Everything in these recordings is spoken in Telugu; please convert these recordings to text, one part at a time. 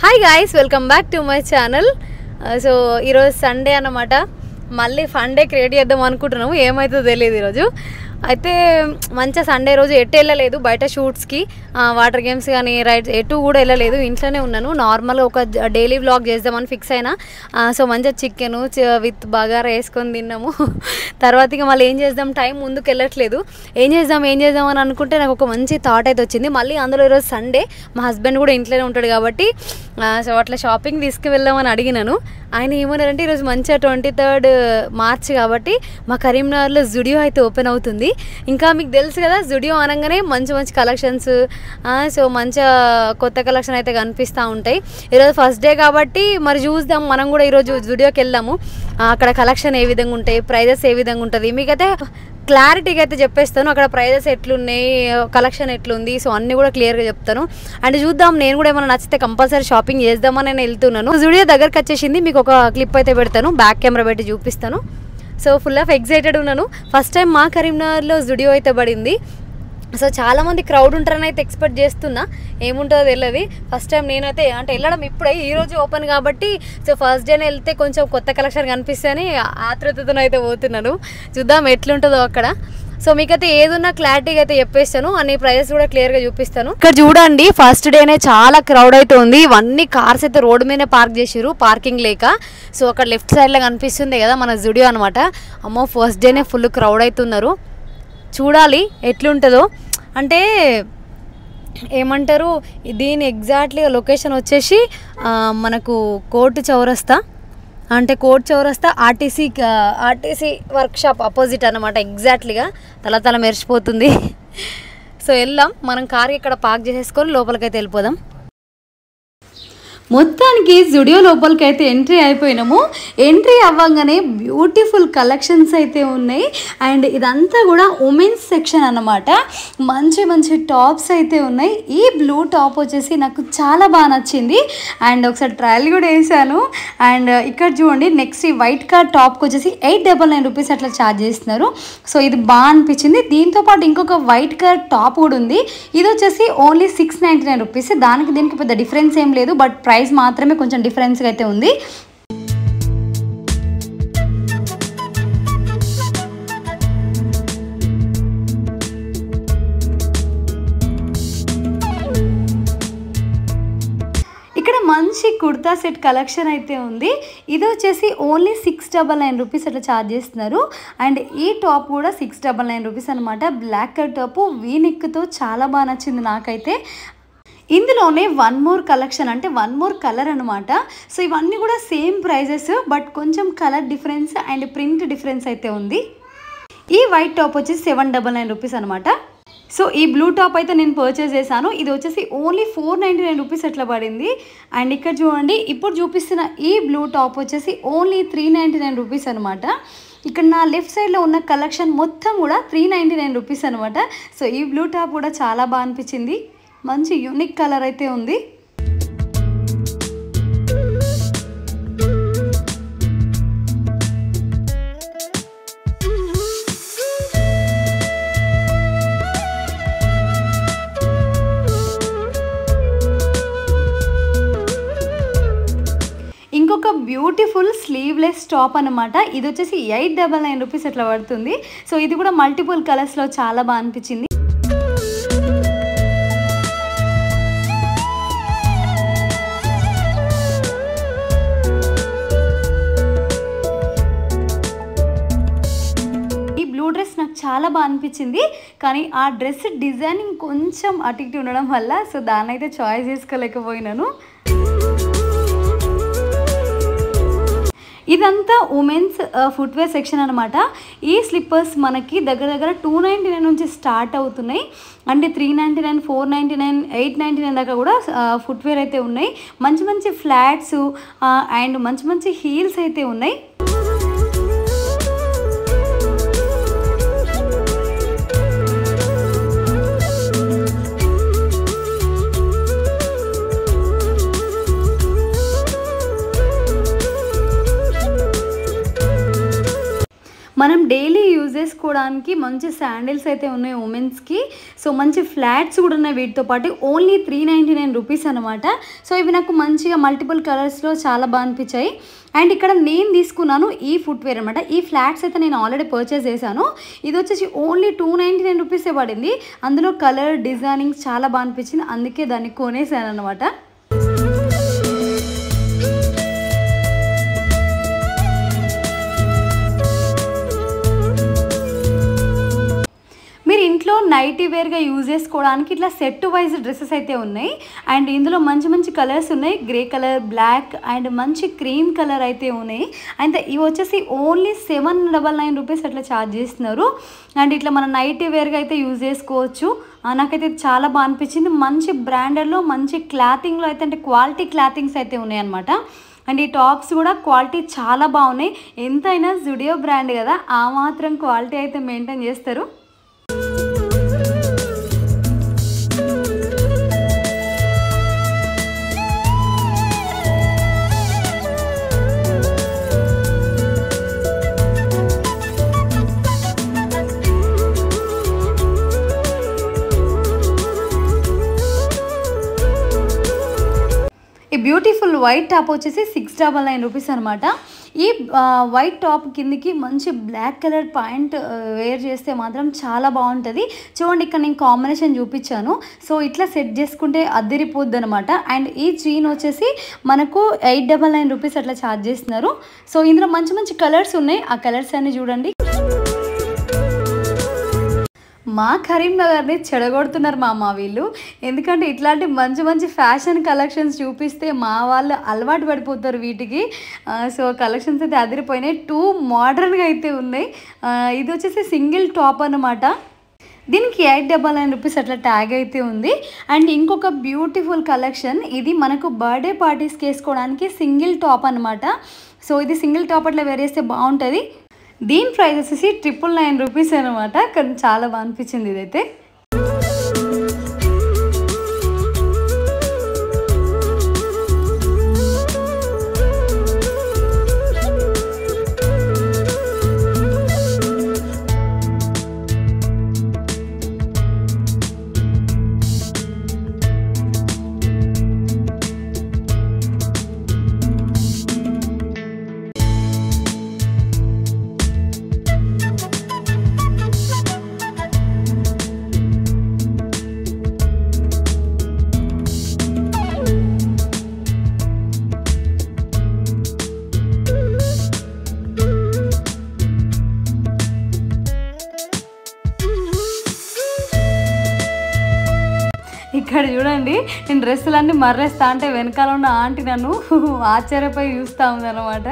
Hi guys, welcome back to my channel. So ఈరోజు సండే అన్నమాట. మళ్ళీ ఫన్ డే క్రియేట్ చేద్దాం అనుకుంటున్నాము, ఏమవుతుందో తెలియదు. ఈరోజు అయితే మంచిగా సండే రోజు ఎటు వెళ్ళలేదు, బయట షూట్స్కి వాటర్ గేమ్స్ కానీ రైడ్స్ ఎటు కూడా వెళ్ళలేదు, ఇంట్లోనే ఉన్నాను. నార్మల్గా ఒక డైలీ వ్లాగ్ చేద్దామని ఫిక్స్ అయినా. సో మంచిగా చికెను విత్ బగారా వేసుకొని తిన్నాము. తర్వాత ఇక మళ్ళీ ఏం చేద్దాం, టైం ముందుకు వెళ్ళట్లేదు. ఏం చేద్దాం అని అనుకుంటే నాకు ఒక మంచి థాట్ అయితే వచ్చింది. మళ్ళీ అందులో ఈరోజు సండే, మా హస్బెండ్ కూడా ఇంట్లోనే ఉంటాడు కాబట్టి సో అట్లా షాపింగ్ తీసుకువెళ్దామని అడిగినాను. ఆయన ఏమన్నారంటే ఈరోజు మంచిగా 23 మార్చ్ కాబట్టి మా కరీంనగర్లో జుడియో అయితే ఓపెన్ అవుతుంది. ఇంకా మీకు తెలుసు కదా, జుడియో అనగానే మంచి మంచి కలెక్షన్స్, సో మంచిగా కొత్త కలెక్షన్ అయితే కనిపిస్తూ ఉంటాయి. ఈరోజు ఫస్ట్ డే కాబట్టి మరి చూద్దాం, మనం కూడా ఈరోజు జుడియోకి వెళ్దాము. అక్కడ కలెక్షన్ ఏ విధంగా ఉంటాయి, ప్రైజెస్ ఏ విధంగా ఉంటుంది, మీకైతే క్లారిటీగా అయితే చెప్పేస్తాను. అక్కడ ప్రైజెస్ ఎట్లున్నాయి, కలెక్షన్ ఎట్లుంది, సో అన్నీ కూడా క్లియర్గా చెప్తాను. అండ్ చూద్దాం, నేను కూడా ఏమైనా నచ్చితే కంపల్సరీ షాపింగ్ చేద్దామని నేను వెళ్తున్నాను. జుడియో దగ్గరకు వచ్చేసింది, మీకు ఒక క్లిప్ అయితే పెడతాను, బ్యాక్ కెమెరా పెట్టి చూపిస్తాను. సో ఫుల్ ఆఫ్ ఎక్సైటెడ్ ఉన్నాను. ఫస్ట్ టైం మా కరీంనగర్లో జుడియో అయితే పడింది. సో చాలామంది క్రౌడ్ ఉంటారని అయితే ఎక్స్పెక్ట్ చేస్తున్నా, ఏముంటుందో తెలియదు. ఫస్ట్ టైం నేనైతే అంటే వెళ్ళడం ఇప్పుడే, ఈరోజు ఓపెన్ కాబట్టి సో ఫస్ట్ డేనే వెళ్తే కొంచెం కొత్త కలెక్షన్ కనిపిస్తాయని ఆతృతతో అయితే పోతున్నాను. చూద్దాం ఎట్లుంటుందో అక్కడ. సో మీకైతే ఏదున్నా క్లారిటీగా అయితే చెప్పేస్తాను, అన్ని ప్రైజెస్ కూడా క్లియర్గా చూపిస్తాను. ఇక్కడ చూడండి, ఫస్ట్ డేనే చాలా క్రౌడ్ అయితే ఉంది. ఇవన్నీ కార్స్ అయితే రోడ్డు మీదనే పార్క్ చేసారు, పార్కింగ్ లేక. సో అక్కడ లెఫ్ట్ సైడ్లో కనిపిస్తుంది కదా మన జుడియో అనమాట. అమ్మో, ఫస్ట్ డేనే ఫుల్ క్రౌడ్ అవుతున్నారు. చూడాలి ఎట్లుంటుందో. అంటే ఏమంటారు, దీని ఎగ్జాక్ట్లీగా లొకేషన్ వచ్చేసి మనకు కోర్టు చౌరస్తా, అంటే కోర్టు చౌరస్తా ఆర్టీసీ వర్క్షాప్ అపోజిట్ అనమాట. ఎగ్జాక్ట్లీగా తల మెరిసిపోతుంది. సో వెళ్దాం, మనం కార్ ఇక్కడ పార్క్ చేసేసుకొని లోపలికైతే వెళ్ళిపోదాం. మొత్తానికి జుడియో లోపలికి అయితే ఎంట్రీ అయిపోయినాము. ఎంట్రీ అవ్వగానే బ్యూటిఫుల్ కలెక్షన్స్ అయితే ఉన్నాయి. అండ్ ఇదంతా కూడా ఉమెన్స్ సెక్షన్ అన్నమాట. మంచి మంచి టాప్స్ అయితే ఉన్నాయి. ఈ బ్లూ టాప్ వచ్చేసి నాకు చాలా బాగా నచ్చింది, అండ్ ఒకసారి ట్రయల్ కూడా వేసాను. అండ్ ఇక్కడ చూడండి, నెక్స్ట్ ఈ వైట్ కలర్ టాప్కి వచ్చేసి 899 రూపీస్ అట్లా ఛార్జ్ చేస్తున్నారు. సో ఇది బాగా అనిపించింది. దీంతోపాటు ఇంకొక వైట్ కలర్ టాప్ కూడా ఉంది. ఇది వచ్చేసి ఓన్లీ 699 రూపీస్. దానికి దీనికి పెద్ద డిఫరెన్స్ ఏం లేదు, బట్ ప్రైస్ మాత్రమే కొంచెం డిఫరెన్స్గా అయితే ఉంది. ఇక్కడ మంచి కుర్తా సెట్ కలెక్షన్ అయితే ఉంది. ఇది వచ్చేసి ఓన్లీ 699 రూపీస్ అట్లా ఛార్జ్ చేస్తున్నారు. అండ్ ఈ టాప్ కూడా 699 రూపీస్ అనమాట. బ్లాక్ కలర్ టాప్ వీనెక్తో చాలా బాగా నచ్చింది నాకైతే. ఇందులోనే వన్ మోర్ కలెక్షన్, అంటే వన్ మోర్ కలర్ అనమాట. సో ఇవన్నీ కూడా సేమ్ ప్రైజెస్, బట్ కొంచెం colour difference and print difference అయితే ఉంది. ఈ వైట్ టాప్ వచ్చేసి 799 రూపీస్ అనమాట. సో ఈ బ్లూ టాప్ అయితే నేను పర్చేస్ చేశాను. ఇది వచ్చేసి ఓన్లీ 499 రూపీస్ అట్లా పడింది. అండ్ ఇక్కడ చూడండి, ఇప్పుడు చూపిస్తున్న ఈ బ్లూ టాప్ వచ్చేసి ఓన్లీ 399 రూపీస్ అనమాట. ఇక్కడ నా లెఫ్ట్ సైడ్లో ఉన్న కలెక్షన్ మొత్తం కూడా 399 రూపీస్ అనమాట. సో ఈ బ్లూ టాప్ కూడా చాలా బాగా అనిపించింది. మంచి యూనిక్ కలర్ అయితే ఉంది. ఇంకొక బ్యూటిఫుల్ స్లీవ్లెస్ టాప్ అనమాట. ఇది వచ్చేసి 899 రూపీస్ అట్లా పడుతుంది. సో ఇది కూడా మల్టిపుల్ కలర్స్లో చాలా బాగా అనిపించింది. డ్రెస్ నాకు చాలా బాగా అనిపించింది, కానీ ఆ డ్రెస్ డిజైనింగ్ కొంచెం అటు ఇటు ఉండడం వల్ల సో దాన్ని అయితే చాయిస్ చేసుకోలేకపోయినాను. ఇదంతా ఉమెన్స్ ఫుట్వేర్ సెక్షన్ అనమాట. ఈ స్లిప్పర్స్ మనకి దగ్గర దగ్గర 299 నుంచి స్టార్ట్ అవుతున్నాయి. అంటే 399, 499, 899 దాకా కూడా ఫుట్వేర్ అయితే ఉన్నాయి. మంచి మంచి ఫ్లాట్స్ అండ్ మంచి మంచి హీల్స్ అయితే ఉన్నాయి. మనం డైలీ యూజ్ చేసుకోవడానికి మంచి శాండిల్స్ అయితే ఉన్నాయి ఉమెన్స్కి. సో మంచి ఫ్లాట్స్ కూడా ఉన్నాయి వీటితో పాటు. ఓన్లీ 399 రూపీస్ అనమాట. సో ఇవి నాకు మంచిగా మల్టిపుల్ కలర్స్లో చాలా బాగా అనిపించాయి. అండ్ ఇక్కడ నేను తీసుకున్నాను ఈ ఫుట్వేర్ అనమాట. ఈ ఫ్లాట్స్ అయితే నేను ఆల్రెడీ పర్చేస్ చేశాను. ఇది వచ్చేసి ఓన్లీ 299 రూపీసే పడింది. అందులో కలర్ డిజైనింగ్ చాలా బాగా అనిపించింది, అందుకే దాన్ని కొనేసాను అనమాట. మీరు ఇంట్లో నైటీ వేర్గా యూజ్ చేసుకోవడానికి ఇట్లా సెట్ వైజ్ డ్రెస్సెస్ అయితే ఉన్నాయి. అండ్ ఇందులో మంచి మంచి కలర్స్ ఉన్నాయి. గ్రే కలర్, బ్లాక్ అండ్ మంచి క్రీమ్ కలర్ అయితే ఉన్నాయి. అండ్ ఇవి వచ్చేసి ఓన్లీ 799 రూపీస్ అట్లా ఛార్జ్ చేస్తున్నారు. అండ్ ఇట్లా మన నైటీ వేర్గా అయితే యూజ్ చేసుకోవచ్చు. నాకైతే చాలా బాగా అనిపించింది. మంచి బ్రాండెడ్లో మంచి క్లాతింగ్లో అయితే అంటే క్వాలిటీ క్లాతింగ్స్ అయితే ఉన్నాయి అనమాట. అండ్ ఈ టాప్స్ కూడా క్వాలిటీ చాలా బాగున్నాయి. ఎంతైనా జుడియో బ్రాండ్ కదా, ఆ మాత్రం క్వాలిటీ అయితే మెయింటైన్ చేస్తారు. ఈ బ్యూటిఫుల్ వైట్ టాప్ వచ్చేసి 699 రూపీస్ అనమాట. ఈ వైట్ టాప్ కిందికి మంచి బ్లాక్ కలర్ ప్యాంట్ వేర్ చేస్తే మాత్రం చాలా బాగుంటుంది. చూడండి, ఇక్కడ నేను కాంబినేషన్ చూపించాను. సో ఇట్లా సెట్ చేసుకుంటే అద్దరిపోద్ది అనమాట. అండ్ ఈ జీన్ వచ్చేసి మనకు 899 రూపీస్ అట్లా ఛార్జ్ చేస్తున్నారు. సో ఇందులో మంచి మంచి కలర్స్ ఉన్నాయి. ఆ కలర్స్ అన్ని చూడండి. మా కరీంనగర్ని చెడగొడుతున్నారు మా వీళ్ళు. ఎందుకంటే ఇట్లాంటి మంచి మంచి ఫ్యాషన్ కలెక్షన్స్ చూపిస్తే మా వాళ్ళు అలవాటు పడిపోతారు వీటికి. సో కలెక్షన్స్ అయితే అదిరిపోయినాయి. 2 మోడర్న్గా అయితే ఉన్నాయి. ఇది వచ్చేసి సింగిల్ టాప్ అనమాట. దీనికి 899 రూపీస్ అట్లా ట్యాగ్ అయితే ఉంది. అండ్ ఇంకొక బ్యూటిఫుల్ కలెక్షన్, ఇది మనకు బర్త్డే పార్టీస్కి వేసుకోవడానికి సింగిల్ టాప్ అనమాట. సో ఇది సింగిల్ టాప్ అట్లా వేర్ చేస్తే బాగుంటుంది. దీని ప్రైస్ వచ్చేసి 999 రూపీస్ అనమాట. కానీ చాలా బాగా అనిపించింది ఇదైతే. ఇక్కడ చూడండి, నేను డ్రెస్సులన్నీ మర్రేస్తా అంటే వెనకాల ఉన్న ఆంటీ నన్ను ఆశ్చర్యపోయి చూస్తూ ఉందన్నమాట.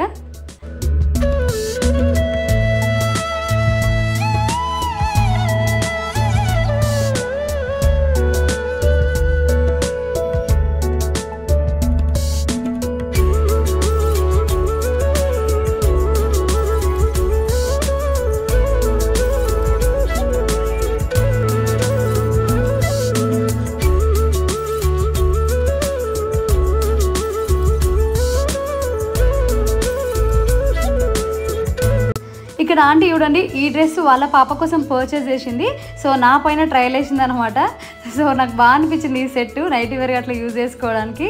ఇక్కడ ఆంటీ చూడండి, ఈ డ్రెస్ వాళ్ళ పాప కోసం పర్చేస్ చేసింది. సో నా పైన ట్రయల్ వేసింది అనమాట. సో నాకు బాగా అనిపించింది ఈ సెట్ నైట్ వేర్గా అట్లా యూజ్ చేసుకోవడానికి.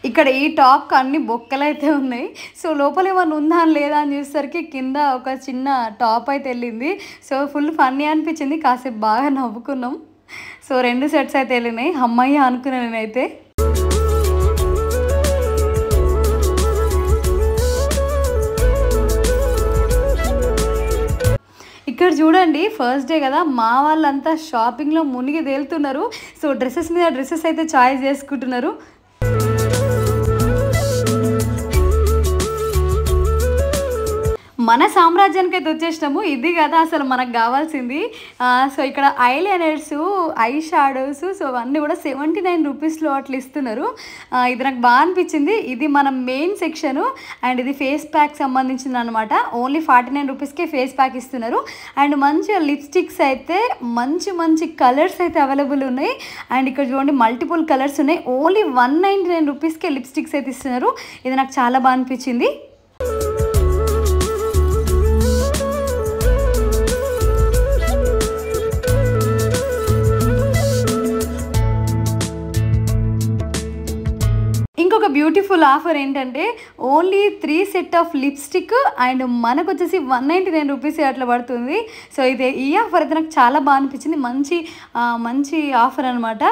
ఇక్కడ ఈ టాప్ అన్ని బొక్కలు అయితే ఉన్నాయి. సో లోపల ఏమన్నా ఉందా అని లేదా అని చూసేసరికి కింద ఒక చిన్న టాప్ అయితే వెళ్ళింది. సో ఫుల్ ఫన్నీ అనిపించింది, కాసేపు బాగా నవ్వుకున్నాం. సో 2 సెట్స్ అయితే వెళ్ళినాయి. అమ్మయ్య అనుకున్నాను నేనైతే. ఇక్కడ ఇక్కడ చూడండి ఫస్ట్ డే కదా మా వాళ్ళంతా షాపింగ్లో మునిగి తేలుతున్నారు. సో డ్రెస్సెస్ మీద డ్రెస్సెస్ అయితే చాయిస్ చేసుకుంటున్నారు. మన సామ్రాజ్యానికి అయితే వచ్చేసినాము. ఇది కదా అసలు మనకు కావాల్సింది. సో ఇక్కడ ఐలైనర్స్, ఐ షాడోస్, సో అవన్నీ కూడా 79 రూపీస్లో అట్లా ఇస్తున్నారు. ఇది నాకు బాగా అనిపించింది. ఇది మన మెయిన్ సెక్షను అండ్ ఇది ఫేస్ ప్యాక్ సంబంధించింది అనమాట. ఓన్లీ 49 రూపీస్కే ఫేస్ ప్యాక్ ఇస్తున్నారు. అండ్ మంచిగా లిప్స్టిక్స్ అయితే మంచి మంచి కలర్స్ అయితే అవైలబుల్ ఉన్నాయి. అండ్ ఇక్కడ చూడండి మల్టిపుల్ కలర్స్ ఉన్నాయి. ఓన్లీ 199 రూపీస్కే లిప్స్టిక్స్ అయితే ఇస్తున్నారు. ఇది నాకు చాలా బాగా అనిపించింది. ఇంకొక బ్యూటిఫుల్ ఆఫర్ ఏంటంటే only 3 set of lipstick and మనకు వచ్చేసి 199 రూపీస్ అట్లా పడుతుంది. సో ఇది ఈ ఆఫర్ అయితే నాకు చాలా బాగా అనిపించింది. మంచి ఆఫర్ అనమాట.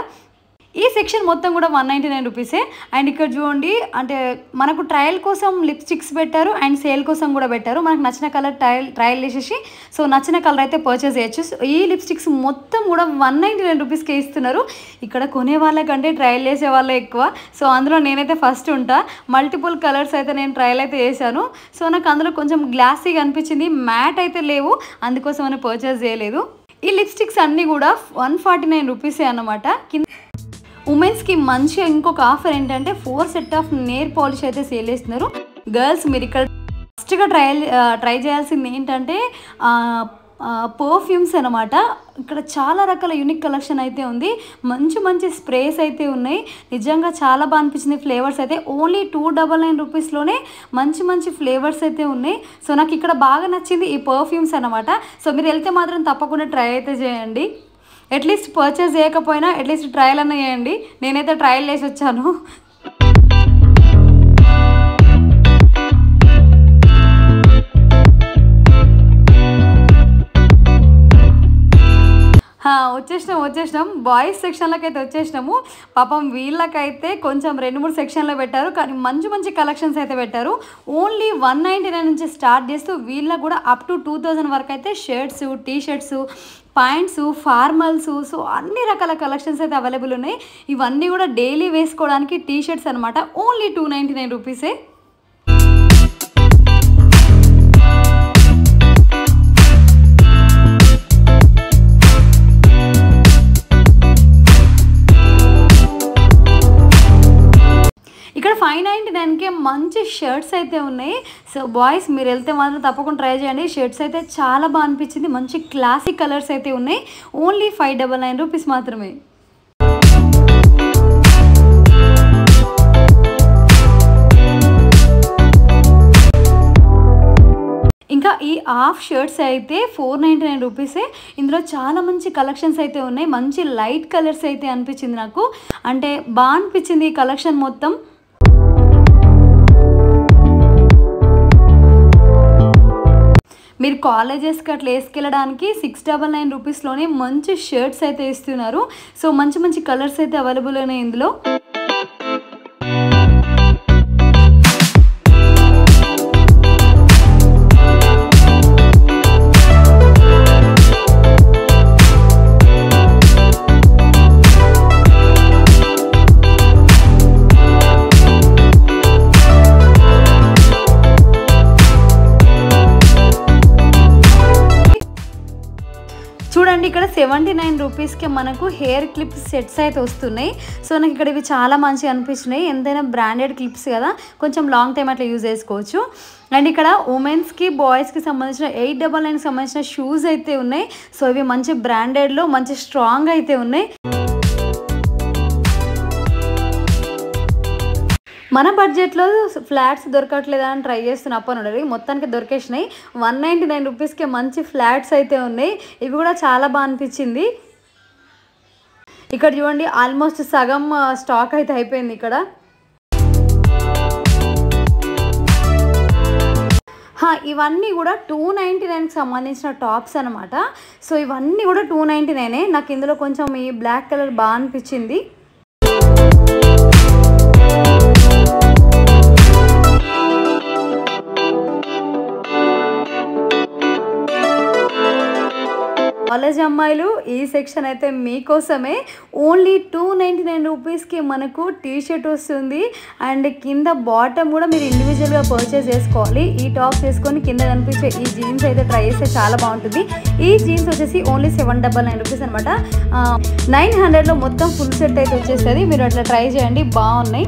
ఈ సెక్షన్ మొత్తం కూడా 199 రూపీసే. అండ్ ఇక్కడ చూడండి అంటే మనకు ట్రయల్ కోసం లిప్స్టిక్స్ పెట్టారు అండ్ సేల్ కోసం కూడా పెట్టారు. మనకు నచ్చిన కలర్ ట్రయల్ వేసేసి సో నచ్చిన కలర్ అయితే పర్చేస్ చేయొచ్చు. సో ఈ లిప్స్టిక్స్ మొత్తం కూడా 199 రూపీస్కే ఇస్తున్నారు. ఇక్కడ కొనే వాళ్ళకంటే ట్రయల్ చేసే వాళ్ళే ఎక్కువ. సో అందులో నేనైతే ఫస్ట్ ఉంటా. మల్టిపుల్ కలర్స్ అయితే నేను ట్రయల్ అయితే చేశాను. సో నాకు అందులో కొంచెం గ్లాసీగా అనిపించింది. మ్యాట్ అయితే లేవు, అందుకోసం అని పర్చేస్ చేయలేదు. ఈ లిప్స్టిక్స్ అన్నీ కూడా 149 రూపీసే అన్నమాట. ఉమెన్స్కి మంచిగా ఇంకొక ఆఫర్ ఏంటంటే 4 సెట్ ఆఫ్ నెయిల్ పాలిష్ అయితే సేల్ చేస్తున్నారు. గర్ల్స్ మీరు ఇక్కడ ఫస్ట్గా ట్రై చేయాల్సింది ఏంటంటే పర్ఫ్యూమ్స్ అనమాట. ఇక్కడ చాలా రకాల యూనిక్ కలెక్షన్ అయితే ఉంది. మంచి స్ప్రేస్ అయితే ఉన్నాయి. నిజంగా చాలా బాగా అనిపించింది. ఫ్లేవర్స్ అయితే ఓన్లీ 299 రూపీస్లోనే మంచి ఫ్లేవర్స్ అయితే ఉన్నాయి. సో నాకు ఇక్కడ బాగా నచ్చింది ఈ పర్ఫ్యూమ్స్ అనమాట. సో మీరు వెళ్తే మాత్రం తప్పకుండా ట్రై అయితే చేయండి. అట్లీస్ట్ పర్చేస్ చేయకపోయినా అట్లీస్ట్ ట్రయల్ అన్న చేయండి. నేనైతే ట్రయల్ చేసి వచ్చాను. వచ్చేసినాం బాయ్స్ సెక్షన్లోకి అయితే వచ్చేసినాము. పాపం వీళ్ళకైతే కొంచెం 2-3 సెక్షన్లో పెట్టారు, కానీ మంచి కలెక్షన్స్ అయితే పెట్టారు. ఓన్లీ 199 నుంచి స్టార్ట్ చేస్తూ వీళ్ళకి కూడా అప్ టు 2000 వరకు అయితే shirts, T shirts, points, formals, so అన్ని రకాల కలెక్షన్స్ అయితే అవైలబుల్ ఉన్నాయి. ఇవన్నీ కూడా డైలీ వేసుకోవడానికి టీ షర్ట్స్ అనమాట. ఓన్లీ 299 రూపీసే. ఇక్కడ 599కే మంచి షర్ట్స్ అయితే ఉన్నాయి. సో బాయ్స్ మీరు వెళ్తే మాత్రం తప్పకుండా ట్రై చేయండి. షర్ట్స్ అయితే చాలా బాగా అనిపించింది. మంచి క్లాసిక్ కలర్స్ అయితే ఉన్నాయి. ఓన్లీ 599 రూపీస్ మాత్రమే. ఇంకా ఈ హాఫ్ షర్ట్స్ అయితే 499 రూపీసే. ఇందులో చాలా మంచి కలెక్షన్స్ అయితే ఉన్నాయి. మంచి లైట్ కలర్స్ అయితే అనిపించింది నాకు. అంటే బాగా అనిపించింది ఈ కలెక్షన్ మొత్తం. మీరు కాలేజెస్కి అట్లా వేసుకెళ్ళడానికి 699 రూపీస్లోనే మంచి షర్ట్స్ అయితే ఇస్తున్నారు. సో మంచి కలర్స్ అయితే అవైలబుల్ ఉన్నాయి ఇందులో. చూడండి ఇక్కడ 79 రూపీస్కి మనకు హెయిర్ క్లిప్ సెట్స్ అయితే వస్తున్నాయి. సో నాకు ఇక్కడ ఇవి చాలా మంచిగా అనిపిస్తున్నాయి. ఎంతైనా బ్రాండెడ్ క్లిప్స్ కదా, కొంచెం లాంగ్ టైం అట్లా యూజ్ చేసుకోవచ్చు. అండ్ ఇక్కడ ఉమెన్స్కి బాయ్స్కి సంబంధించిన 899కి సంబంధించిన షూస్ అయితే ఉన్నాయి. సో ఇవి మంచి బ్రాండెడ్లో మంచి స్ట్రాంగ్ అయితే ఉన్నాయి. మన బడ్జెట్లో ఫ్లాట్స్ దొరకట్లేదని ట్రై చేస్తున్న అప్పనుండి మొత్తానికి దొరికేసినాయి. 199 రూపీస్కి మంచి ఫ్లాట్స్ అయితే ఉన్నాయి. ఇవి కూడా చాలా బాగా అనిపించింది. ఇక్కడ చూడండి ఆల్మోస్ట్ సగం స్టాక్ అయితే అయిపోయింది ఇక్కడ. ఇవన్నీ కూడా 299కి సంబంధించిన టాప్స్ అనమాట. సో ఇవన్నీ కూడా 299. నాకు ఇందులో కొంచెం ఈ బ్లాక్ కలర్ బాగా అనిపించింది. కాలేజ్ అమ్మాయిలు ఈ సెక్షన్ అయితే మీకోసమే. ఓన్లీ 299 రూపీస్కి మనకు టీ షర్ట్ వస్తుంది. అండ్ కింద బాటమ్ కూడా మీరు ఇండివిజువల్గా పర్చేస్ చేసుకోవాలి. ఈ టాప్స్ వేసుకొని కింద కనిపించే ఈ జీన్స్ అయితే ట్రై చేస్తే చాలా బాగుంటుంది. ఈ జీన్స్ వచ్చేసి ఓన్లీ 799 రూపీస్ అనమాట. 900లో మొత్తం ఫుల్ సెట్ అయితే వచ్చేస్తుంది. మీరు అట్లా ట్రై చేయండి, బాగున్నాయి.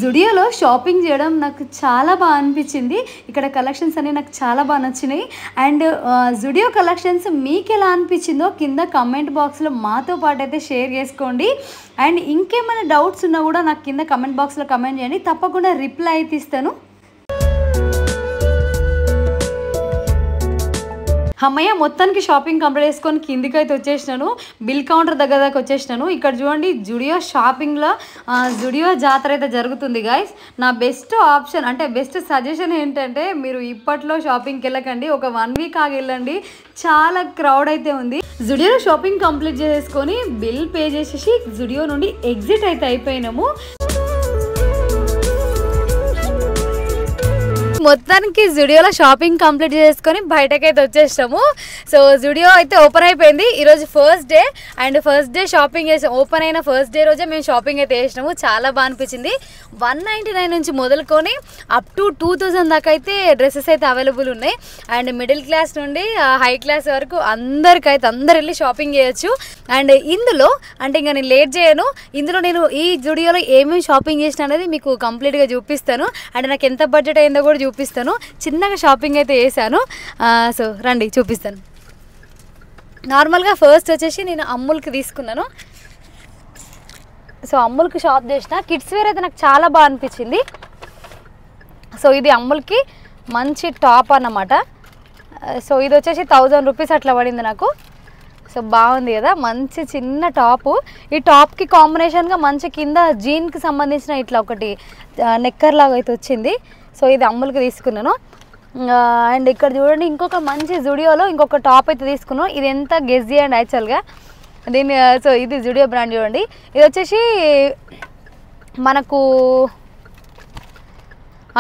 జుడియోలో షాపింగ్ చేయడం నాకు చాలా బాగా అనిపించింది. ఇక్కడ కలెక్షన్స్ అన్నీ నాకు చాలా బాగా నచ్చినాయి. అండ్ జుడియో కలెక్షన్స్ మీకు ఎలా అనిపించిందో కింద కమెంట్ బాక్స్లో మాతో పాటు అయితే షేర్ చేసుకోండి. అండ్ ఇంకేమైనా డౌట్స్ ఉన్నా కూడా నాకు కింద కమెంట్ బాక్స్లో కమెంట్ చేయండి, తప్పకుండా రిప్లై అయితే ఇస్తాను. అమ్మయ్య మొత్తానికి షాపింగ్ కంప్లీట్ చేసుకొని కిందికి అయితే వచ్చేసినాను. బిల్ కౌంటర్ దగ్గర దాకా వచ్చేసినాను. ఇక్కడ చూడండి జుడియో షాపింగ్లో జుడియో జాతర అయితే జరుగుతుంది గాయస్. నా బెస్ట్ ఆప్షన్ అంటే బెస్ట్ సజెషన్ ఏంటంటే మీరు ఇప్పట్లో షాపింగ్కి వెళ్ళకండి, ఒక 1 వీక్ ఆగి వెళ్ళండి. చాలా క్రౌడ్ అయితే ఉంది. జుడియోలో షాపింగ్ కంప్లీట్ చేసుకొని బిల్ పే చేసేసి జుడియో నుండి ఎగ్జిట్ అయితే అయిపోయినాము. మొత్తానికి జుడియోలో షాపింగ్ కంప్లీట్ చేసుకొని బయటకైతే వచ్చేసాము. సో జుడియో అయితే ఓపెన్ అయిపోయింది. ఈరోజు first day. And first day shopping చేసాం. ఓపెన్ అయిన ఫస్ట్ డే రోజే మేము షాపింగ్ అయితే చేసినాము. చాలా బాగా అనిపించింది. 199 నుంచి మొదలుకొని అప్ టు 2000 దాకా అయితే డ్రెస్సెస్ అయితే అవైలబుల్ ఉన్నాయి. అండ్ మిడిల్ క్లాస్ నుండి హై క్లాస్ వరకు అందరికైతే అందరు వెళ్ళి షాపింగ్ చేయొచ్చు. అండ్ ఇందులో అంటే ఇంకా నేను లేట్ చేయను, ఇందులో నేను ఈ జుడియోలో ఏమేమి షాపింగ్ చేసిన అనేది మీకు కంప్లీట్గా చూపిస్తాను. అండ్ నాకు ఎంత బడ్జెట్ అయిందో కూడా చూపిస్తాను. చిన్నగా షాపింగ్ అయితే చేశాను. సో రండి చూపిస్తాను. నార్మల్గా ఫస్ట్ వచ్చేసి నేను అమ్ముల్కి తీసుకున్నాను. సో అమ్ముల్కి షాప్ చేసిన కిడ్స్ వేర్ అయితే నాకు చాలా బాగా అనిపించింది. సో ఇది అమ్ముల్కి మంచి టాప్ అన్నమాట. సో ఇది వచ్చేసి 1000 రూపీస్ అట్లా పడింది నాకు. సో బాగుంది కదా, మంచి చిన్న టాపు. ఈ టాప్కి కాంబినేషన్గా మంచి కింద జీన్కి సంబంధించిన ఇట్లా ఒకటి నెక్కర్ లాగా అయితే వచ్చింది. సో ఇది అమ్ములకి తీసుకున్నాను. అండ్ ఇక్కడ చూడండి ఇంకొక మంచి జుడియోలో ఇంకొక టాప్ అయితే తీసుకున్నాను. ఇది ఎంత గెస్ చేయండి యాక్చువల్గా దీన్ని. సో ఇది జుడియో బ్రాండ్ చూడండి. ఇది వచ్చేసి మనకు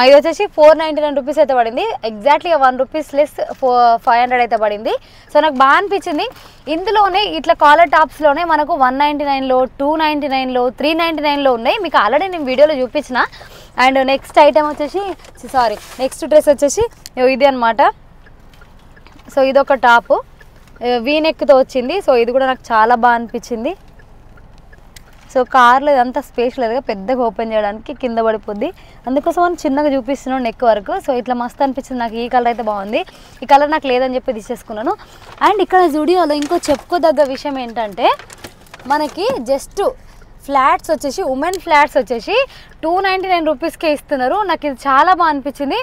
ఇది వచ్చేసి 499 రూపీస్ అయితే పడింది. ఎగ్జాక్ట్లీ 1 రూపీస్ లెస్ 500 అయితే పడింది. సో నాకు బాగా అనిపించింది. ఇందులోనే ఇట్లా కాలర్ టాప్స్లోనే మనకు 199లో 299లో 399లో ఉన్నాయి. మీకు ఆల్రెడీ నేను వీడియోలో చూపించిన. అండ్ నెక్స్ట్ ఐటమ్ వచ్చేసి నెక్స్ట్ డ్రెస్ వచ్చేసి ఇది అనమాట. సో ఇదొక టాపు వీనెక్తో వచ్చింది. సో ఇది కూడా నాకు చాలా బాగా అనిపించింది. సో కార్లో ఇదంతా స్పేస్ లేదుగా, పెద్దగా ఓపెన్ చేయడానికి కింద పడిపోద్ది. అందుకోసం మనం చిన్నగా చూపిస్తున్నాను నెక్ వరకు. సో ఇట్లా మస్తు అనిపించింది నాకు. ఈ కలర్ అయితే బాగుంది. ఈ కలర్ నాకు లేదని చెప్పి తీసేసుకున్నాను. అండ్ ఇక్కడ జుడియోలో ఇంకో చెప్పుకోదగ్గ విషయం ఏంటంటే మనకి జస్ట్ ఫ్లాట్స్ వచ్చేసి ఉమెన్ ఫ్లాట్స్ వచ్చేసి 299 రూపీస్కే ఇస్తున్నారు. నాకు ఇది చాలా బాగా అనిపించింది.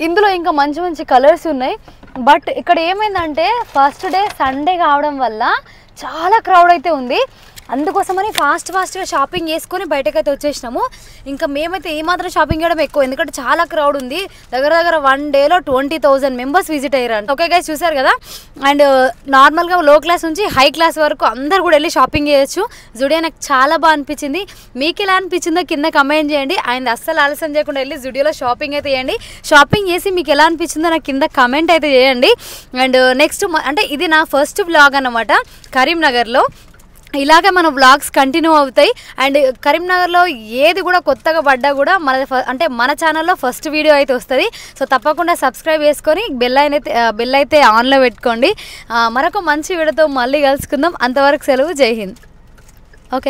ఇందులో ఇంకా మంచి మంచి కలర్స్ ఉన్నాయి. బట్ ఇక్కడ ఏమైందంటే ఫస్ట్ డే సండే కావడం వల్ల చాలా క్రౌడ్ అయితే ఉంది. అందుకోసమని ఫాస్ట్గా షాపింగ్ చేసుకొని బయటకైతే వచ్చేసినాము. ఇంకా మేమైతే ఏమాత్రం షాపింగ్ చేయడం ఎక్కువ, ఎందుకంటే చాలా క్రౌడ్ ఉంది. దగ్గర 1 డేలో 20,000 మెంబర్స్ విజిట్ అయ్యారు. ఓకే గైస్, చూసారు కదా. అండ్ నార్మల్గా లో క్లాస్ నుంచి హై క్లాస్ వరకు అందరు కూడా వెళ్ళి షాపింగ్ చేయొచ్చు. జుడియో నాకు చాలా బాగా అనిపించింది. మీకు ఎలా అనిపించిందో కింద కమెంట్ చేయండి. అండ్ అస్సలు ఆలస్యం చేయకుండా వెళ్ళి జుడియోలో షాపింగ్ అయితే చేయండి. షాపింగ్ చేసి మీకు ఎలా అనిపించిందో నాకు కింద కమెంట్ అయితే చేయండి. అండ్ నెక్స్ట్ అంటే ఇది నా ఫస్ట్ వ్లాగ్ అన్నమాట కరీంనగర్లో. ఇలాగ మన వ్లాగ్స్ కంటిన్యూ అవుతాయి. అండ్ కరీంనగర్లో ఏది కూడా కొత్తగా పడ్డా కూడా మన ఛానల్లో ఫస్ట్ వీడియో అయితే వస్తుంది. సో తప్పకుండా సబ్స్క్రైబ్ చేసుకొని బెల్ అయితే ఆన్లో పెట్టుకోండి. మరొక మంచి వీడియోతో మళ్ళీ కలుసుకుందాం. అంతవరకు సెలవు. జై హింద్. ఓకే.